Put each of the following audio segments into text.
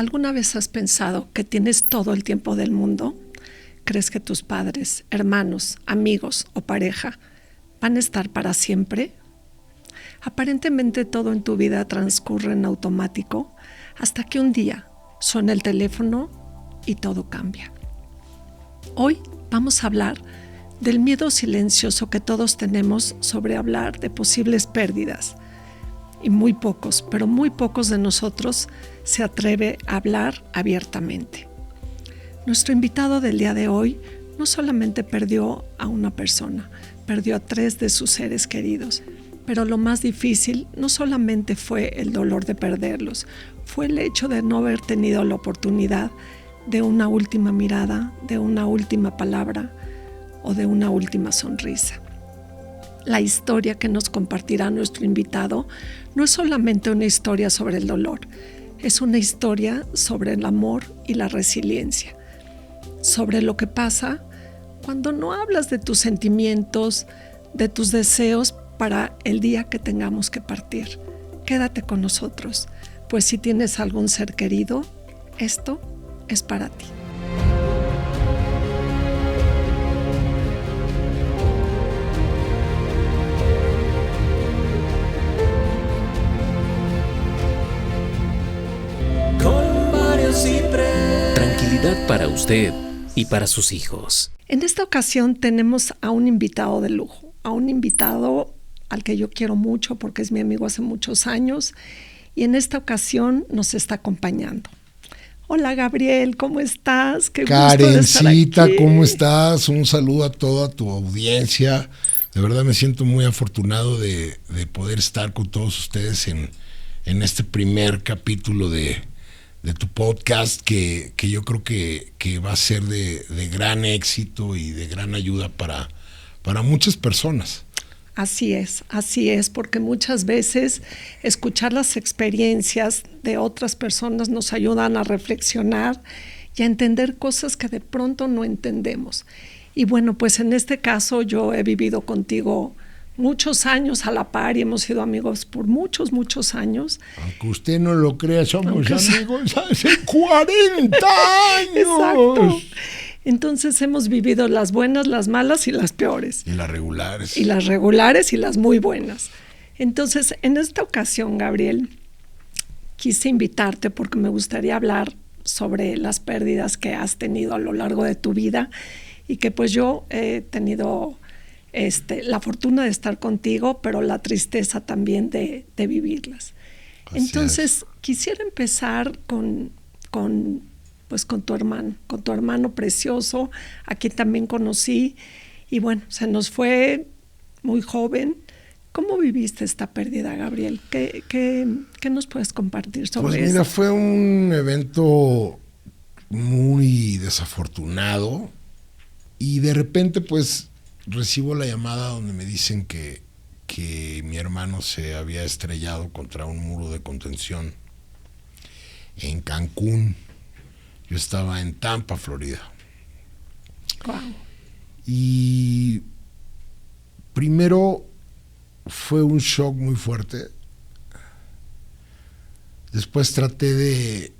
¿Alguna vez has pensado que tienes todo el tiempo del mundo? ¿Crees que tus padres, hermanos, amigos o pareja van a estar para siempre? Aparentemente todo en tu vida transcurre en automático hasta que un día suena el teléfono y todo cambia. Hoy vamos a hablar del miedo silencioso que todos tenemos sobre hablar de posibles pérdidas. Y muy pocos, pero muy pocos de nosotros se atreve a hablar abiertamente. Nuestro invitado del día de hoy no solamente perdió a una persona, perdió a 3 de sus seres queridos. Pero lo más difícil no solamente fue el dolor de perderlos, fue el hecho de no haber tenido la oportunidad de una última mirada, de una última palabra o de una última sonrisa. La historia que nos compartirá nuestro invitado no es solamente una historia sobre el dolor, es una historia sobre el amor y la resiliencia, sobre lo que pasa cuando no hablas de tus sentimientos, de tus deseos para el día que tengamos que partir. Quédate con nosotros, pues si tienes algún ser querido, esto es para ti. Tranquilidad para usted y para sus hijos. En esta ocasión tenemos a un invitado de lujo, a un invitado al que yo quiero mucho porque es mi amigo hace muchos años y en esta ocasión nos está acompañando. Hola Gabriel, ¿cómo estás? Qué gusto de estar aquí. ¿Cómo estás? Un saludo a toda tu audiencia. De verdad me siento muy afortunado de poder estar con todos ustedes en este primer capítulo de tu podcast que yo creo que va a ser de gran éxito y de gran ayuda para muchas personas. Así es, porque muchas veces escuchar las experiencias de otras personas nos ayudan a reflexionar y a entender cosas que de pronto no entendemos. Y bueno, pues en este caso yo he vivido contigo muchos años a la par y hemos sido amigos por muchos años. Aunque usted no lo crea, somos amigos hace 40 años. Exacto. Entonces hemos vivido las buenas, las malas y las peores. Y las regulares. Y las regulares y las muy buenas. Entonces, en esta ocasión, Gabriel, quise invitarte porque me gustaría hablar sobre las pérdidas que has tenido a lo largo de tu vida y que pues yo he tenido la fortuna de estar contigo, pero la tristeza también de vivirlas. Entonces, quisiera empezar con tu hermano precioso, a quien también conocí, y bueno, se nos fue muy joven. ¿Cómo viviste esta pérdida, Gabriel? ¿Qué nos puedes compartir sobre eso? Pues mira, fue un evento muy desafortunado, y de repente pues recibo la llamada donde me dicen que mi hermano se había estrellado contra un muro de contención en Cancún. Yo estaba en Tampa, Florida. Wow. Y primero fue un shock muy fuerte. Después traté de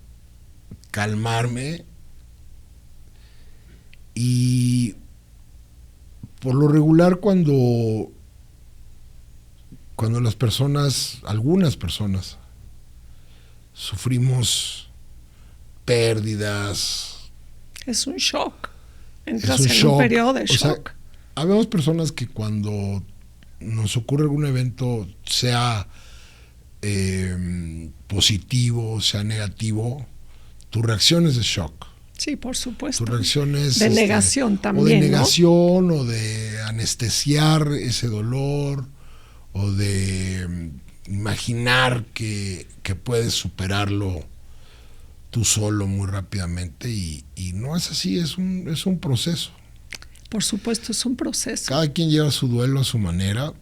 calmarme y por lo regular cuando algunas personas sufrimos pérdidas. Es un shock. Entras en un periodo de shock. Habemos personas que cuando nos ocurre algún evento, sea positivo, sea negativo, tu reacción es de shock. Sí, por supuesto. Tu reacción es de negación también. O de negación, ¿no? O de anestesiar ese dolor, o de imaginar que puedes superarlo tú solo muy rápidamente, y no es así, es un proceso. Por supuesto, es un proceso. Cada quien lleva su duelo a su manera.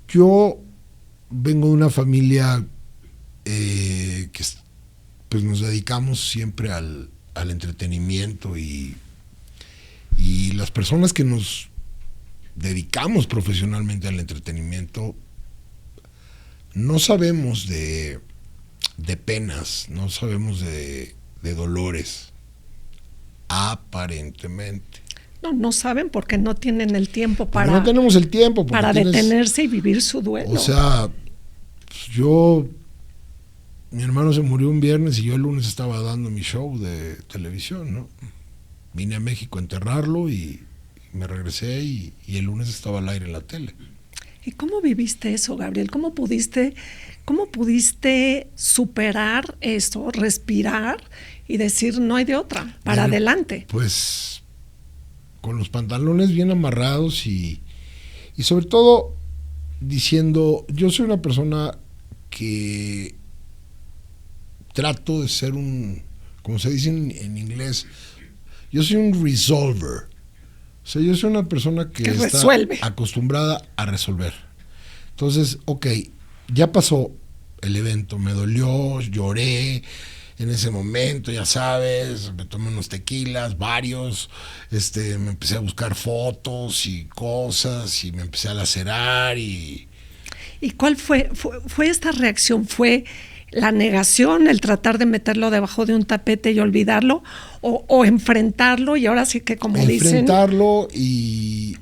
Yo vengo de una familia que pues nos dedicamos siempre al entretenimiento, y las personas que nos dedicamos profesionalmente al entretenimiento no sabemos de de penas, no sabemos de dolores, aparentemente. No saben porque no tienen el tiempo Porque no tenemos el tiempo. Para detenerse y vivir su duelo. O sea, mi hermano se murió un viernes y yo el lunes estaba dando mi show de televisión, ¿no? Vine a México a enterrarlo y me regresé y el lunes estaba al aire en la tele. ¿Y cómo viviste eso, Gabriel? ¿Cómo pudiste superar eso, respirar y decir no hay de otra, para adelante? Pues con los pantalones bien amarrados y sobre todo diciendo, yo soy una persona que trato de ser como se dice en inglés, yo soy un resolver. O sea, yo soy una persona que está resuelve, acostumbrada a resolver. Entonces, ok, ya pasó el evento, me dolió, lloré en ese momento, ya sabes, me tomé unos tequilas, varios, me empecé a buscar fotos y cosas y me empecé a lacerar ¿Y cuál fue esta reacción? ¿Fue la negación, el tratar de meterlo debajo de un tapete y olvidarlo, o enfrentarlo y ahora sí que como dicen... Enfrentarlo y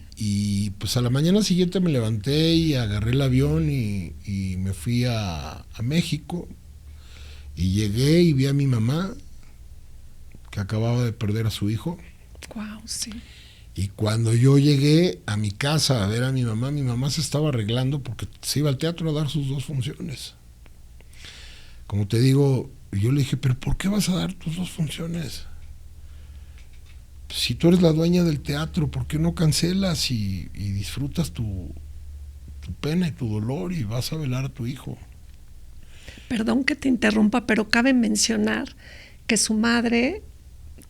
pues a la mañana siguiente me levanté y agarré el avión y me fui a México y llegué y vi a mi mamá que acababa de perder a su hijo. Wow, sí. Y cuando yo llegué a mi casa a ver a mi mamá se estaba arreglando porque se iba al teatro a dar sus 2 funciones. Como te digo, yo le dije, pero ¿por qué vas a dar tus 2 funciones? Si tú eres la dueña del teatro, ¿por qué no cancelas y disfrutas tu pena y tu dolor y vas a velar a tu hijo? Perdón que te interrumpa, pero cabe mencionar que su madre,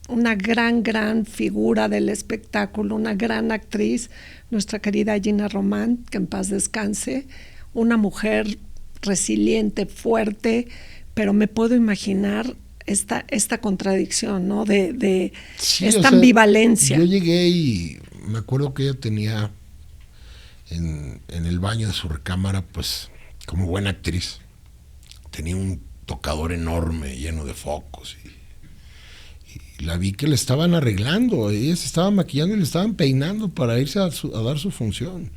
una gran figura del espectáculo, una gran actriz, nuestra querida Gina Román, que en paz descanse, una mujer resiliente, fuerte, pero me puedo imaginar esta contradicción, ¿no? Sí, esta ambivalencia. Yo llegué y me acuerdo que ella tenía en el baño de su recámara, pues, como buena actriz, tenía un tocador enorme lleno de focos y la vi que le estaban arreglando, ella se estaba maquillando y le estaban peinando para irse a dar su función.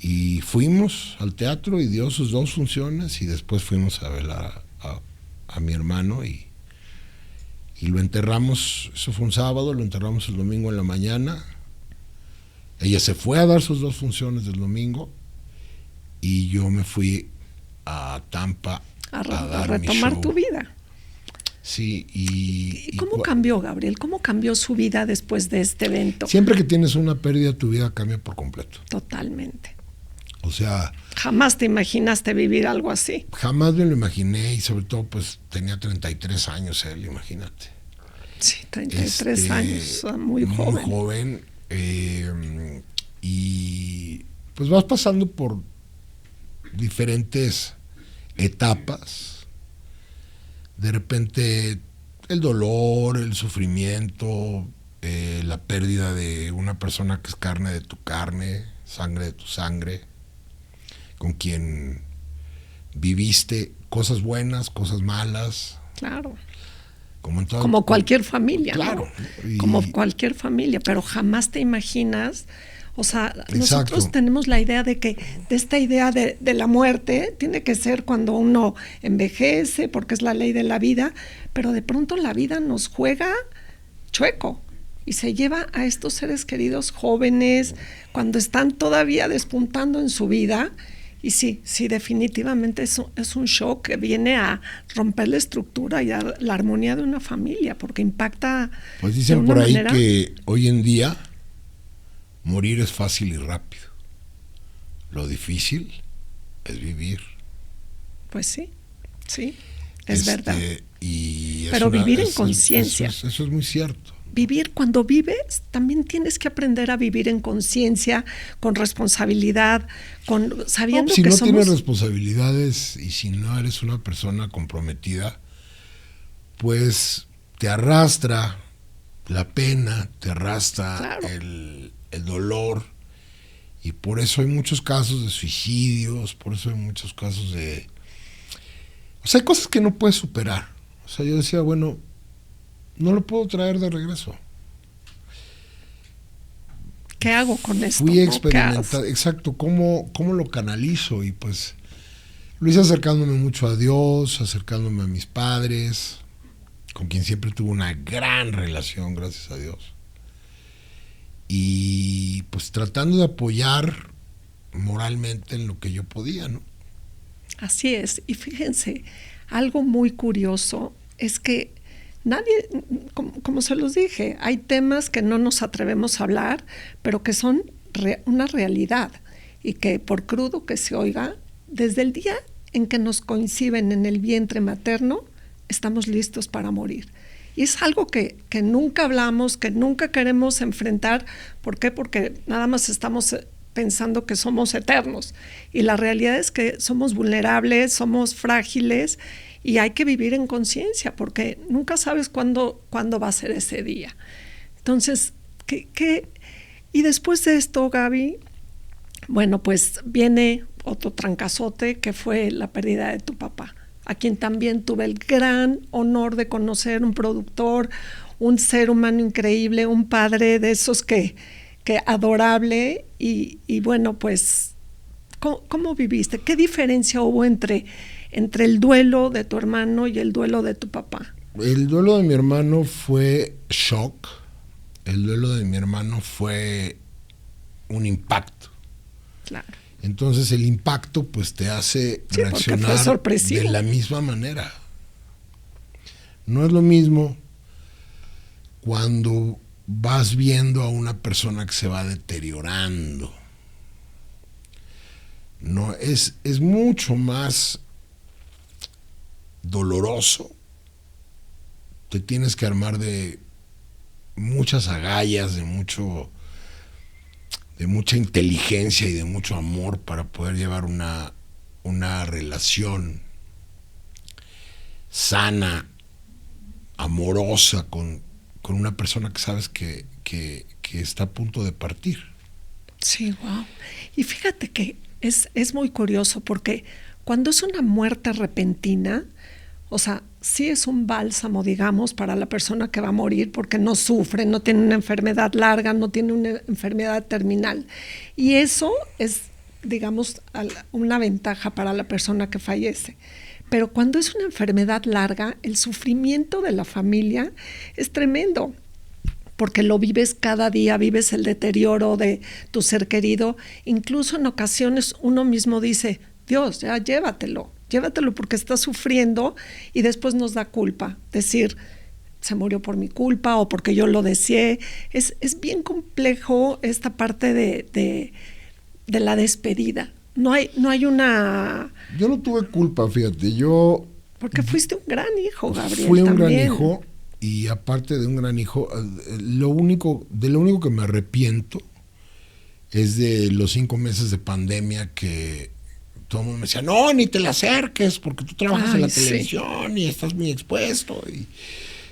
Y fuimos al teatro y dio sus 2 funciones y después fuimos a velar a mi hermano y lo enterramos. Eso fue un sábado, lo enterramos el domingo en la mañana. Ella se fue a dar sus 2 funciones del domingo y yo me fui a Tampa a dar retomar mi show. Tu vida. Sí, ¿Y cómo cambió, Gabriel? ¿Cómo cambió su vida después de este evento? Siempre que tienes una pérdida, tu vida cambia por completo. Totalmente. O sea... Jamás te imaginaste vivir algo así. Jamás me lo imaginé y sobre todo pues tenía 33 años él, imagínate. Sí, 33 años, muy joven. Muy joven. Y pues vas pasando por diferentes etapas. De repente el dolor, el sufrimiento, la pérdida de una persona que es carne de tu carne, sangre de tu sangre, con quien viviste cosas buenas, cosas malas. Claro. Como cualquier familia. Claro. ¿No? Como cualquier familia, pero jamás te imaginas, o sea, Exacto. Nosotros tenemos la idea de esta idea de la muerte tiene que ser cuando uno envejece, porque es la ley de la vida, pero de pronto la vida nos juega chueco y se lleva a estos seres queridos jóvenes cuando están todavía despuntando en su vida. Y sí, definitivamente es un shock que viene a romper la estructura y a la armonía de una familia, porque impacta. Pues dicen por ahí que hoy en día morir es fácil y rápido. Lo difícil es vivir. Pues sí, es verdad. Pero vivir en conciencia. Eso es muy cierto. Vivir, cuando vives, también tienes que aprender a vivir en conciencia, con responsabilidad, sabiendo si que no somos... tienes responsabilidades y si no eres una persona comprometida, pues te arrastra la pena, te arrastra claro. el dolor, y por eso hay muchos casos de suicidios, por eso hay muchos casos de... pues hay cosas que no puedes superar. O sea, yo decía, bueno, no lo puedo traer de regreso. ¿Qué hago con esto? Fui a ¿no? experimentar, exacto, cómo lo canalizo, y pues lo hice acercándome mucho a Dios, acercándome a mis padres, con quien siempre tuve una gran relación, gracias a Dios. Y pues tratando de apoyar moralmente en lo que yo podía, ¿no? Así es. Y fíjense, algo muy curioso es que nadie, como se los dije, hay temas que no nos atrevemos a hablar, pero que son una realidad y que por crudo que se oiga, desde el día en que nos coinciden en el vientre materno, estamos listos para morir. Y es algo que nunca hablamos, que nunca queremos enfrentar. ¿Por qué? Porque nada más estamos pensando que somos eternos. Y la realidad es que somos vulnerables, somos frágiles, y hay que vivir en conciencia, porque nunca sabes cuándo va a ser ese día. Entonces, y después de esto, Gaby, bueno, pues viene otro trancazote, que fue la pérdida de tu papá, a quien también tuve el gran honor de conocer, un productor, un ser humano increíble, un padre de esos que adorable, y bueno, pues, ¿cómo viviste? ¿Qué diferencia hubo entre el duelo de tu hermano y el duelo de tu papá? El duelo de mi hermano fue shock, el duelo de mi hermano fue un impacto. Claro. Entonces el impacto pues te hace reaccionar de la misma manera. No es lo mismo cuando vas viendo a una persona que se va deteriorando. No, es mucho más doloroso. Te tienes que armar de muchas agallas, de mucha inteligencia y de mucho amor para poder llevar una relación sana, amorosa con una persona que sabes que está a punto de partir. Sí, wow. Y fíjate que es muy curioso, porque cuando es una muerte repentina, o sea, sí es un bálsamo, digamos, para la persona que va a morir, porque no sufre, no tiene una enfermedad larga, no tiene una enfermedad terminal. Y eso es, digamos, una ventaja para la persona que fallece. Pero cuando es una enfermedad larga, el sufrimiento de la familia es tremendo, porque lo vives cada día, vives el deterioro de tu ser querido. Incluso en ocasiones uno mismo dice, Dios, ya llévatelo porque está sufriendo, y después nos da culpa, decir, se murió por mi culpa o porque yo lo deseé. Es bien complejo esta parte de la despedida. No hay una... Yo no tuve culpa, fíjate, Porque fuiste un gran hijo, Gabriel. Fui un también. gran hijo, y aparte de un gran hijo, lo único que me arrepiento es de los 5 meses de pandemia que todo el mundo me decía, no, ni te le acerques porque tú trabajas en la televisión y estás muy expuesto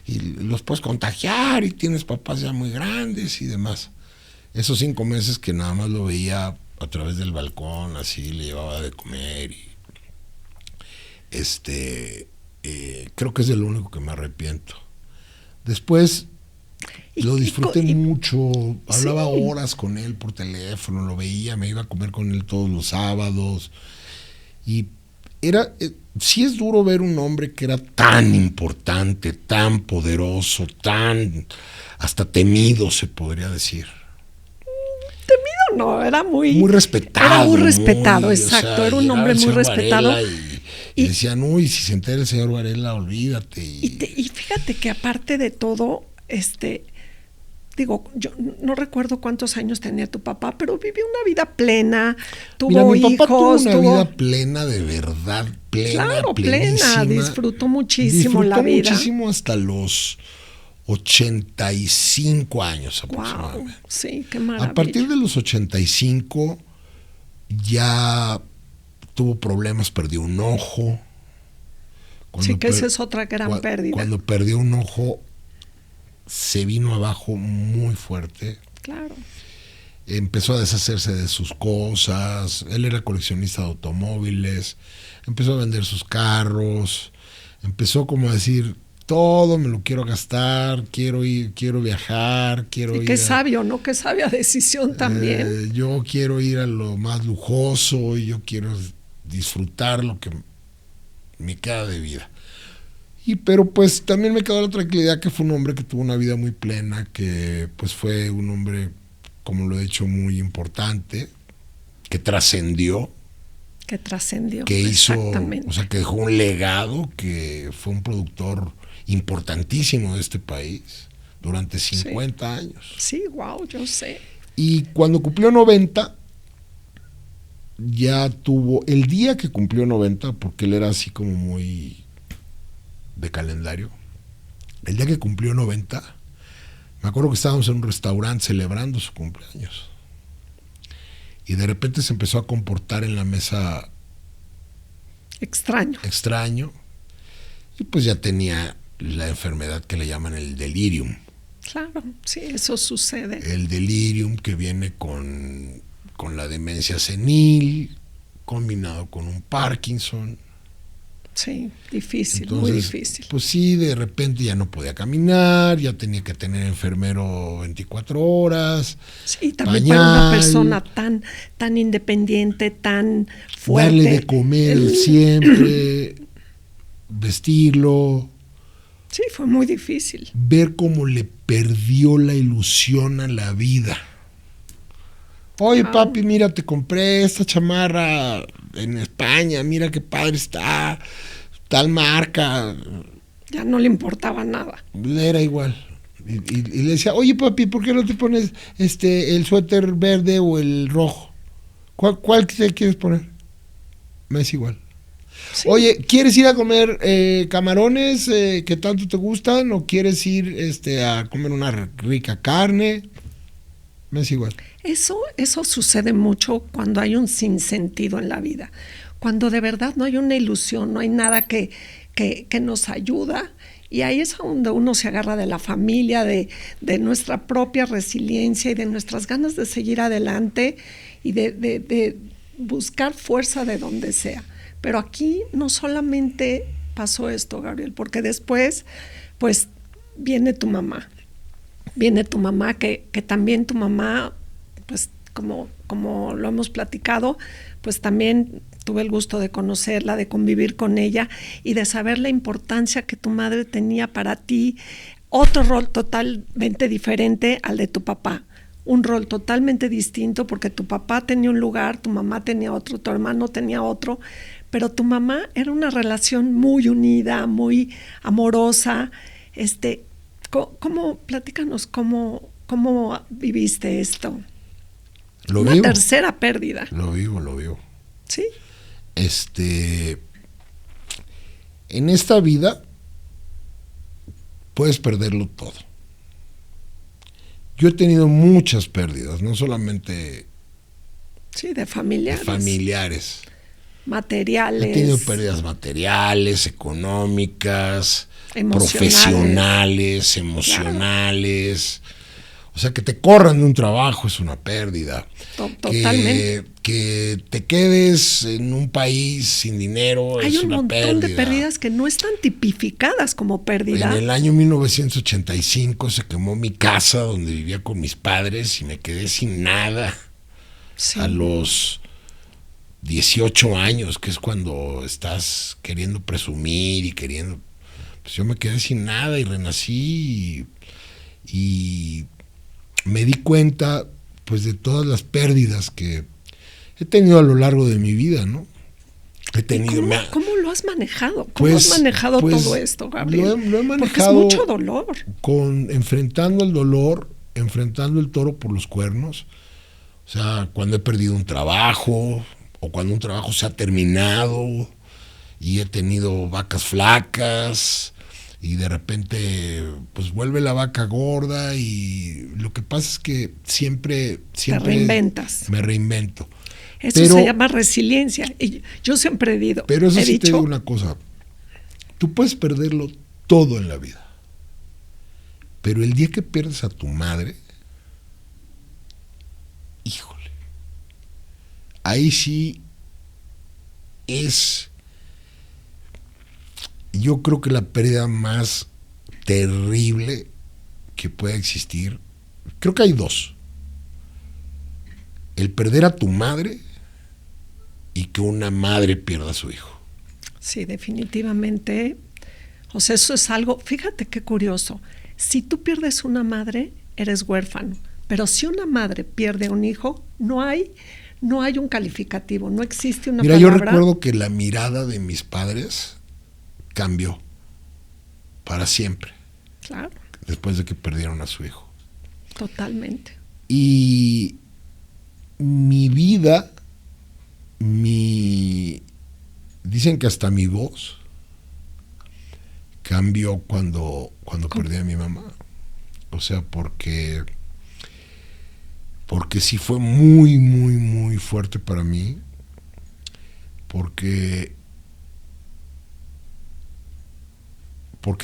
y los puedes contagiar y tienes papás ya muy grandes y demás. Esos 5 meses que nada más lo veía a través del balcón, así le llevaba de comer y creo que es de lo único que me arrepiento. Después lo disfruté mucho, hablaba horas con él por teléfono, lo veía, me iba a comer con él todos los sábados, y sí es duro ver un hombre que era tan importante, tan poderoso, tan hasta temido, se podría decir. Temido no, era muy respetado. Era muy respetado, exacto, o sea, era un hombre muy respetado. Y decían, uy, si se entera el señor Varela, olvídate. Y fíjate que aparte de todo, digo, yo no recuerdo cuántos años tenía tu papá, pero vivió una vida plena, tuvo hijos. Mi papá tuvo una vida plena, de verdad, plena, disfrutó muchísimo la vida. Disfrutó muchísimo hasta los 85 años aproximadamente. Wow, sí, qué maravilla. A partir de los 85 ya tuvo problemas, perdió un ojo. Sí, que esa es otra gran pérdida. Cuando perdió un ojo, se vino abajo muy fuerte. Claro. empezó a deshacerse de sus cosas, él era coleccionista de automóviles, empezó a vender sus carros, empezó como a decir, todo me lo quiero gastar, quiero ir, quiero viajar, quiero y ir. qué sabio, ¿no? Qué sabia decisión también. Yo quiero ir a lo más lujoso y yo quiero disfrutar lo que me queda de vida. Pero pues también me quedó la tranquilidad que fue un hombre que tuvo una vida muy plena, que pues fue un hombre, como lo he dicho, muy importante, que trascendió. Que hizo, o sea, que dejó un legado, que fue un productor importantísimo de este país durante 50 años. Sí, wow, yo sé. Y cuando cumplió 90, ya tuvo, el día que cumplió 90, porque él era así como muy de calendario, el día que cumplió 90, me acuerdo que estábamos en un restaurante celebrando su cumpleaños. Y de repente se empezó a comportar en la mesa extraño. Y pues ya tenía la enfermedad que le llaman el delirium. Claro, sí, eso sucede. El delirium que viene con la demencia senil, combinado con un Parkinson. Sí, difícil, entonces, muy difícil. Pues sí, de repente ya no podía caminar, ya tenía que tener enfermero 24 horas. Sí, también pañal, para una persona tan independiente, tan fuerte. Darle de comer siempre, vestirlo. Sí, fue muy difícil. Ver cómo le perdió la ilusión a la vida. Oye, papi, mira, te compré esta chamarra en España, mira qué padre está, tal marca. Ya no le importaba nada. Le era igual. Y le decía, oye, papi, ¿por qué no te pones el suéter verde o el rojo? ¿Cuál te quieres poner? Me es igual. Sí. Oye, ¿quieres ir a comer camarones que tanto te gustan? ¿O quieres ir a comer una rica carne? Me es igual. Eso sucede mucho cuando hay un sinsentido en la vida. Cuando de verdad no hay una ilusión, no hay nada que nos ayuda. Y ahí es donde uno se agarra de la familia, de nuestra propia resiliencia y de nuestras ganas de seguir adelante y de buscar fuerza de donde sea. Pero aquí no solamente pasó esto, Gabriel, porque después, pues, viene tu mamá. Que también tu mamá, pues como lo hemos platicado, pues también tuve el gusto de conocerla, de convivir con ella y de saber la importancia que tu madre tenía para ti, otro rol totalmente diferente al de tu papá, un rol totalmente distinto porque tu papá tenía un lugar, tu mamá tenía otro, tu hermano tenía otro, pero tu mamá era una relación muy unida, muy amorosa. Platícanos cómo viviste esto. Una tercera pérdida. Lo vivo. Sí. En esta vida puedes perderlo todo. Yo he tenido muchas pérdidas, no solamente de familiares. Materiales. He tenido pérdidas materiales, económicas, profesionales, emocionales. Claro. O sea, que te corran de un trabajo es una pérdida. Totalmente. Que te quedes en un país sin dinero es una pérdida. Hay un montón de pérdidas que no están tipificadas como pérdida. En el año 1985 se quemó mi casa donde vivía con mis padres y me quedé sin nada. Sí. A los 18 años, que es cuando estás queriendo presumir y queriendo... Pues yo me quedé sin nada y renací y me di cuenta pues de todas las pérdidas que he tenido a lo largo de mi vida, ¿no? ¿Cómo lo has manejado? ¿Cómo has manejado todo esto, Gabriel? Lo he manejado. Porque es mucho dolor. Enfrentando el dolor, enfrentando el toro por los cuernos. O sea, cuando he perdido un trabajo o cuando un trabajo se ha terminado y he tenido vacas flacas y de repente pues vuelve la vaca gorda y lo que pasa es que siempre te reinventas. Me reinvento. Eso se llama resiliencia. Y yo siempre he dicho. Pero eso sí te digo una cosa. Tú puedes perderlo todo en la vida. Pero el día que pierdes a tu madre, híjole, ahí sí es, yo creo que la pérdida más terrible que puede existir. Creo que hay dos: el perder a tu madre y que una madre pierda a su hijo. Sí, definitivamente. O sea, eso es algo, fíjate qué curioso. Si tú pierdes una madre, eres huérfano. Pero si una madre pierde un hijo, no hay un calificativo, no existe una Mira, palabra. yo recuerdo que la mirada de mis padres cambió para siempre Claro, después de que perdieron a su hijo. totalmente. Y mi vida, dicen que hasta mi voz cambió cuando perdí a mi mamá. O sea, porque sí fue muy, muy, muy fuerte para mí, porque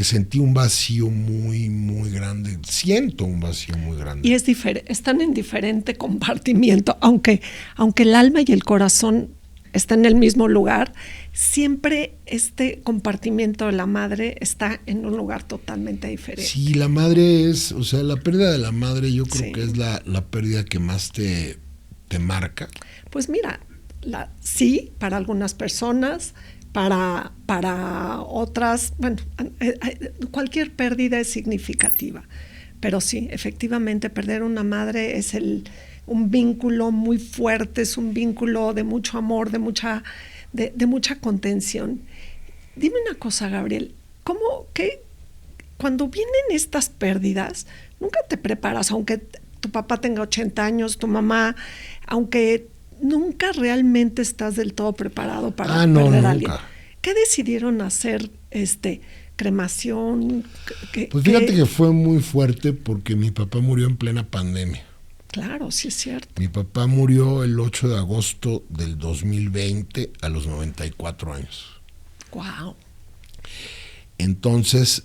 sentí un vacío muy, muy grande. Siento un vacío muy grande. Y están en diferente compartimiento, aunque el alma y el corazón están en el mismo lugar, siempre este compartimiento de la madre está en un lugar totalmente diferente. Sí, la madre es, o sea, la pérdida de la madre yo creo Sí. que es la pérdida que más te marca. Pues mira, sí, para algunas personas, para otras, bueno, cualquier pérdida es significativa. Pero sí, efectivamente, perder una madre es un vínculo muy fuerte, es un vínculo de mucho amor, de mucha contención. Dime una cosa, Gabriel, cuando vienen estas pérdidas, nunca te preparas, aunque tu papá tenga 80 años, tu mamá, aunque nunca realmente estás del todo preparado para perder nunca. a alguien? ¿Qué decidieron hacer? ¿Cremación? Pues fíjate que fue muy fuerte porque mi papá murió en plena pandemia. Claro, sí es cierto. Mi papá murió el 8 de agosto del 2020 a los 94 años. Wow. Entonces,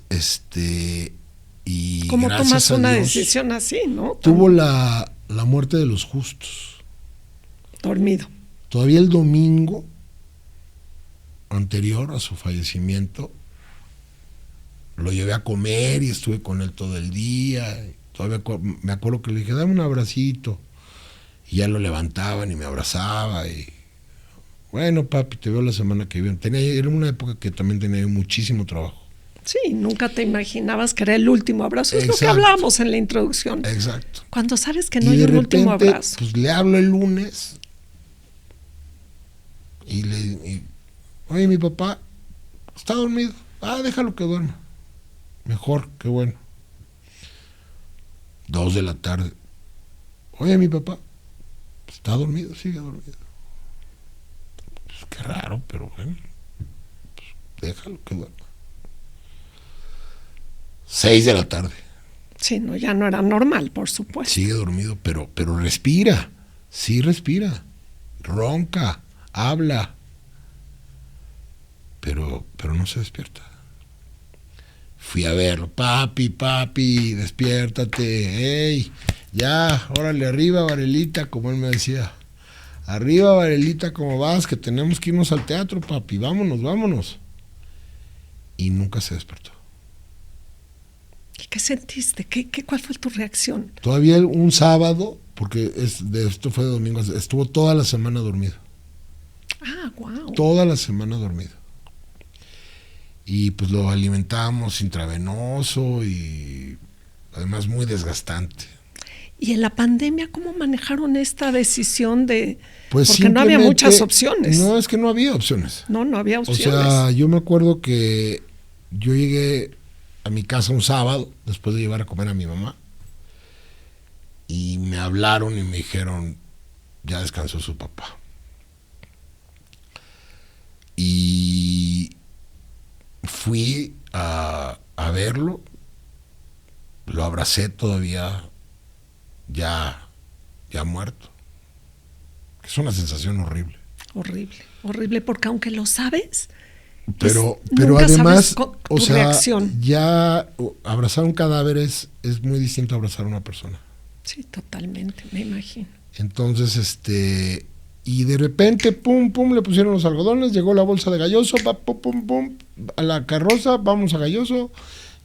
y ¿Cómo gracias tomas a una Dios, decisión así, no? tuvo la muerte de los justos. Dormido. Todavía el domingo anterior a su fallecimiento lo llevé a comer y estuve con él todo el día. Todavía me acuerdo que le dije, dame un abracito. Y ya lo levantaban y me abrazaba. Y bueno, papi, te veo la semana que viene. Era una época que también tenía yo muchísimo trabajo. Sí, nunca te imaginabas que era el último abrazo. Es Exacto. lo que hablamos en la introducción. Exacto. Cuando sabes que no Y hay de un repente, último abrazo. pues le hablo el lunes y oye, mi papá está dormido. Déjalo que duerma. Mejor, qué bueno. 2 de la tarde. Oye, mi papá está dormido, sigue dormido. Pues qué raro, pero bueno, pues déjalo que duerma. 6 de la tarde. Sí, no, ya no era normal, por supuesto. Sigue dormido, pero respira. Sí respira. Ronca, habla. Pero no se despierta. Fui a verlo. Papi, despiértate. ¡Ey! Ya, órale, arriba, Varelita, como él me decía. Arriba, Varelita, ¿cómo vas? Que tenemos que irnos al teatro, papi. Vámonos. Y nunca se despertó. ¿Y qué sentiste? ¿Cuál fue tu reacción? Todavía un sábado, porque esto fue de domingo, estuvo toda la semana dormido. Wow. Toda la semana dormido. Y pues lo alimentábamos intravenoso y además muy desgastante. ¿Y en la pandemia cómo manejaron esta decisión de...? Pues porque no había muchas opciones. No, es que no había opciones. No había opciones. O sea, yo me acuerdo que yo llegué a mi casa un sábado, después de llevar a comer a mi mamá, y me hablaron y me dijeron, ya descansó su papá. Y fui a verlo, lo abracé todavía ya muerto. Es una sensación horrible. Horrible, porque aunque lo sabes, pero nunca además, sabes o tu sea, reacción. ya abrazar un cadáver es muy distinto a abrazar a una persona. Sí, totalmente, me imagino. Entonces, y de repente, pum, pum, le pusieron los algodones, llegó la bolsa de Galloso, pum, pum, pum, a la carroza, vamos a Galloso.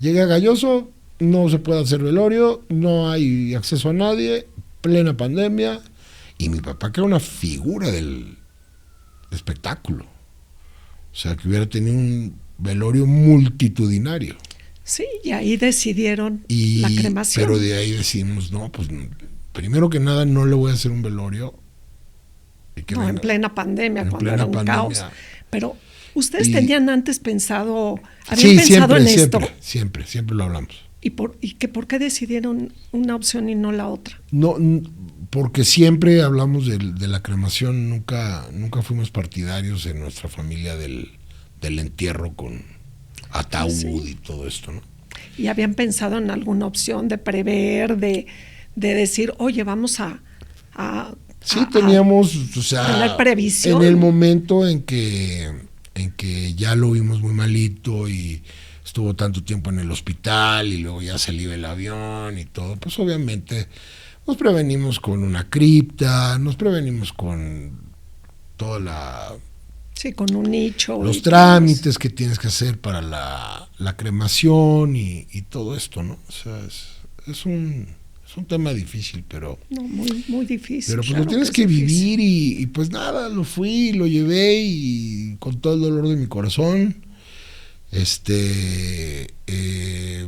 Llegué a Galloso, no se puede hacer velorio, no hay acceso a nadie, plena pandemia. Y mi papá, que era una figura del espectáculo. O sea, que hubiera tenido un velorio multitudinario. Sí, y ahí decidieron la cremación. Pero de ahí decidimos, no, pues primero que nada no le voy a hacer un velorio. No, en plena pandemia, cuando era un caos. Pero ustedes tenían antes pensado, habían pensado en esto. Siempre lo hablamos. ¿Y por qué decidieron una opción y no la otra? No, porque siempre hablamos de la cremación, nunca fuimos partidarios en nuestra familia del entierro con ataúd y todo esto, ¿no? ¿Y habían pensado en alguna opción de prever, de decir, oye, vamos a sí, teníamos, o sea, tener previsión? En el momento en que ya lo vimos muy malito y estuvo tanto tiempo en el hospital y luego ya se le iba el avión y todo, pues obviamente nos prevenimos con una cripta, nos prevenimos con toda la... Sí, con un nicho. Los trámites que tienes que hacer para la cremación y todo esto, ¿no? O sea, es un tema difícil, pero... No, muy, muy difícil. Pero pues claro, lo tienes que vivir y pues nada, lo fui, lo llevé y con todo el dolor de mi corazón,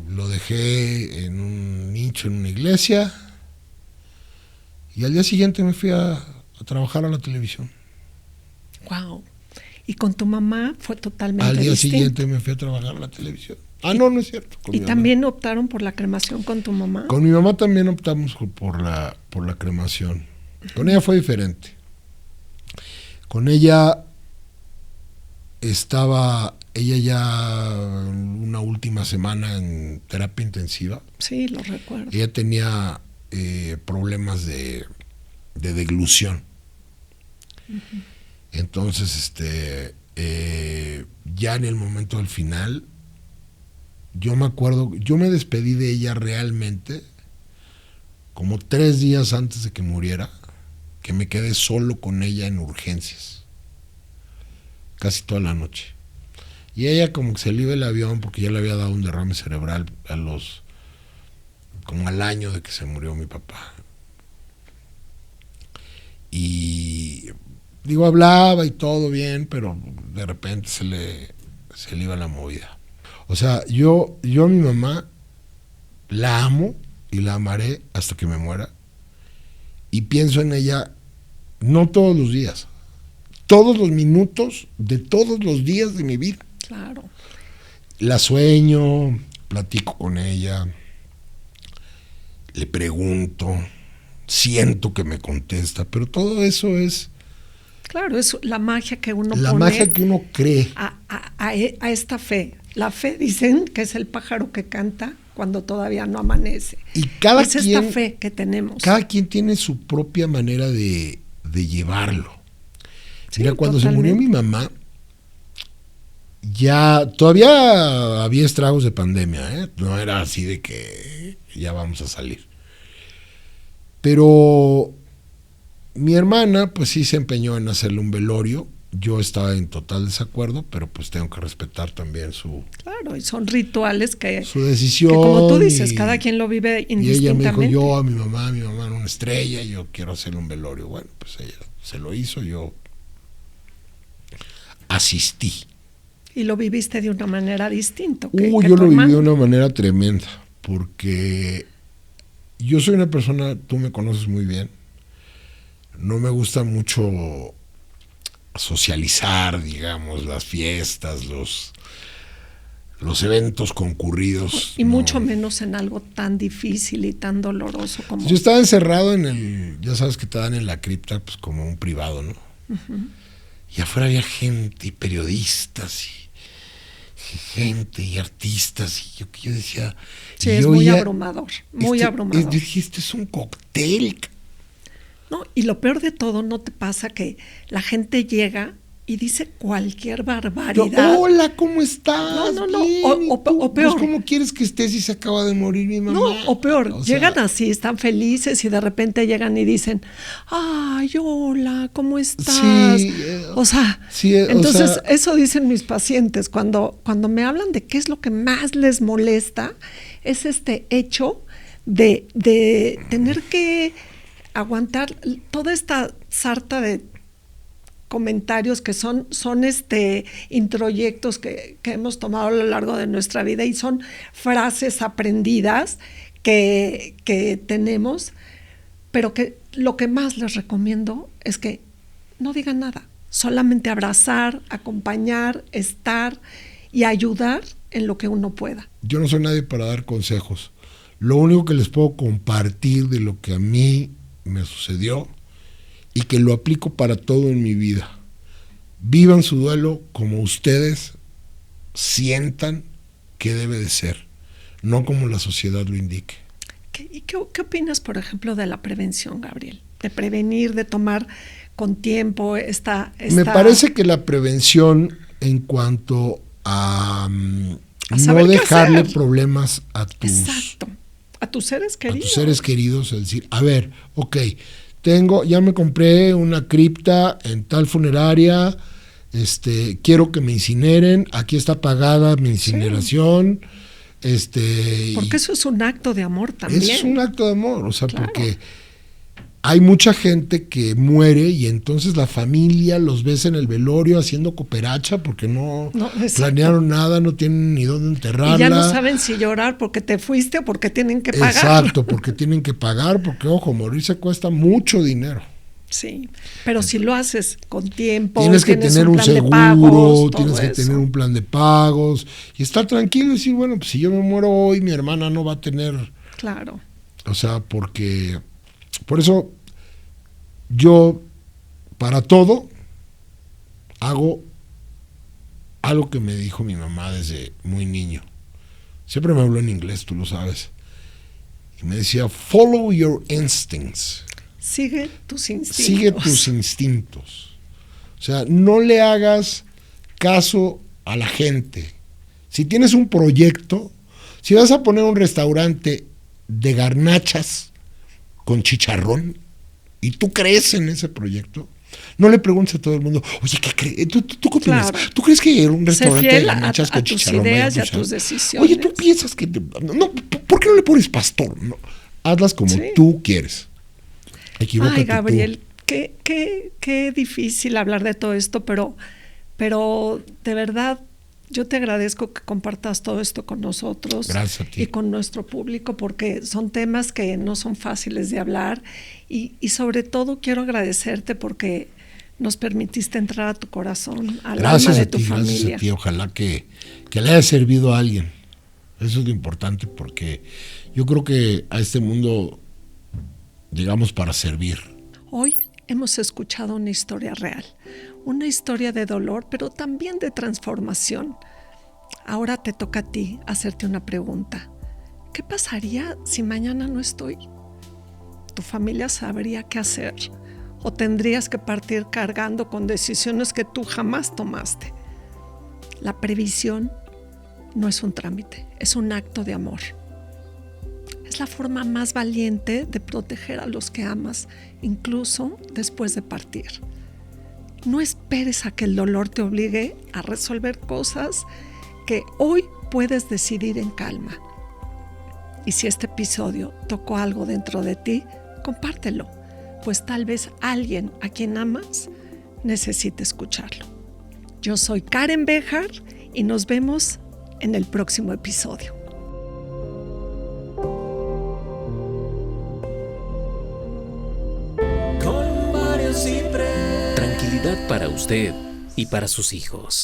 lo dejé en un nicho, en una iglesia, y al día siguiente me fui a trabajar a la televisión. Wow. ¿Y con tu mamá fue totalmente distinto? Al día distinto. siguiente me fui a trabajar a la televisión. No es cierto. ¿Y también optaron por la cremación con tu mamá? Con mi mamá también optamos por la cremación. Con ella fue diferente. Con ella estaba ella ya una última semana en terapia intensiva. Sí, lo recuerdo. Ella tenía problemas de deglución. Uh-huh. Entonces, ya en el momento del final, yo me acuerdo, yo me despedí de ella realmente como 3 días antes de que muriera, que me quedé solo con ella en urgencias, casi toda la noche. Y ella como que se le iba el avión porque ya le había dado un derrame cerebral como al año de que se murió mi papá. Y digo, hablaba y todo bien, pero de repente se le iba la movida. O sea, yo a mi mamá la amo y la amaré hasta que me muera. Y pienso en ella no todos los días, todos los minutos de todos los días de mi vida. Claro. La sueño, platico con ella, le pregunto, siento que me contesta, pero todo eso es... Claro, es la magia que uno la pone. La magia que uno cree. A esta fe. La fe, dicen, que es el pájaro que canta cuando todavía no amanece. Y es esta fe que tenemos. Cada quien tiene su propia manera de llevarlo. Sí, mira, cuando totalmente. se murió mi mamá, ya todavía había estragos de pandemia, ¿eh? No era así de que ya vamos a salir. Pero mi hermana, pues sí se empeñó en hacerle un velorio. Yo estaba en total desacuerdo, pero pues tengo que respetar también Claro, y son rituales que... Su decisión. Que como tú dices, cada quien lo vive indistintamente. Y ella me dijo, yo a mi mamá era una estrella, yo quiero hacerle un velorio. Bueno, pues ella se lo hizo, yo asistí. Y lo viviste de una manera distinta. Yo lo viví de una manera tremenda, porque yo soy una persona, tú me conoces muy bien, no me gusta mucho socializar, digamos, las fiestas, los eventos concurridos. Y mucho menos en algo tan difícil y tan doloroso como... Yo estaba encerrado ya sabes que te dan en la cripta, pues como un privado, ¿no? Uh-huh. Y afuera había gente y periodistas y gente y artistas, y yo decía... Sí, es muy abrumador, muy abrumador. Yo dije, este es un cóctel. No, y lo peor de todo, ¿no te pasa que la gente llega y dice cualquier Yo, barbaridad. hola, ¿cómo estás? No. Bien, O ¿y tú? peor. Pues, ¿cómo quieres que estés si se acaba de morir mi mamá? No, o peor, O sea, llegan así, están felices y de repente llegan y dicen, ay, hola, ¿cómo estás? Sí, O sea, sí, o entonces sea, eso dicen mis pacientes, cuando me hablan de qué es lo que más les molesta, es este hecho de tener que aguantar toda esta sarta de comentarios que son introyectos que hemos tomado a lo largo de nuestra vida y son frases aprendidas que tenemos, pero que lo que más les recomiendo es que no digan nada, solamente abrazar, acompañar, estar y ayudar en lo que uno pueda. yo no soy nadie para dar consejos. Lo único que les puedo compartir de lo que a mí me sucedió y que lo aplico para todo en mi vida. Vivan su duelo como ustedes sientan que debe de ser, no como la sociedad lo indique. ¿Qué opinas, por ejemplo, de la prevención, Gabriel? De prevenir, de tomar con tiempo esta... Me parece que la prevención en cuanto a no dejarle problemas a Exacto. A tus seres queridos. A tus seres queridos, es decir, a ver, ok, ya me compré una cripta en tal funeraria, quiero que me incineren, aquí está pagada mi incineración, porque eso es un acto de amor también. Eso es un acto de amor, o sea, claro. Porque hay mucha gente que muere y entonces la familia los ves en el velorio haciendo cooperacha porque no planearon nada, no tienen ni dónde enterrarla. Y ya no saben si llorar porque te fuiste o porque tienen que pagar. Exacto, porque tienen que pagar, porque ojo, morirse cuesta mucho dinero. Sí, pero si lo haces con tiempo, tienes que tener un seguro, pagos, tienes que tener un plan de pagos y estar tranquilo y decir, bueno, pues si yo me muero hoy, mi hermana no va a tener... Claro. O sea, porque... Por eso yo, para todo, hago algo que me dijo mi mamá desde muy niño. Siempre me habló en inglés, tú lo sabes. Y me decía, follow your instincts. Sigue tus instintos. Sigue tus instintos. O sea, no le hagas caso a la gente. Si tienes un proyecto, si vas a poner un restaurante de garnachas con chicharrón y tú crees en ese proyecto, no le preguntes a todo el mundo, oye, ¿qué crees? ¿Tú qué opinas? Claro. ¿Tú crees que un restaurante de fiel garnachas con chicharrón? A tus ideas y a tus decisiones. Oye, ¿tú piensas que... No, ¿por qué no le pones pastor? No, hazlas como tú quieres. Equivócate. Ay, Gabriel, qué difícil hablar de todo esto, pero de verdad yo te agradezco que compartas todo esto con nosotros. Gracias a ti. Y con nuestro público, porque son temas que no son fáciles de hablar y sobre todo quiero agradecerte porque nos permitiste entrar a tu corazón, al alma de tu familia. Gracias a ti, ojalá que le haya servido a alguien. Eso es lo importante porque yo creo que a este mundo llegamos para servir. Hoy hemos escuchado una historia real, una historia de dolor, pero también de transformación. Ahora te toca a ti hacerte una pregunta. ¿Qué pasaría si mañana no estoy? ¿Tu familia sabría qué hacer? ¿O tendrías que partir cargando con decisiones que tú jamás tomaste? La previsión no es un trámite, es un acto de amor. Es la forma más valiente de proteger a los que amas, incluso después de partir. No esperes a que el dolor te obligue a resolver cosas que hoy puedes decidir en calma. Y si este episodio tocó algo dentro de ti, compártelo, pues tal vez alguien a quien amas necesite escucharlo. Yo soy Karen Bejar y nos vemos en el próximo episodio. Tranquilidad para usted y para sus hijos.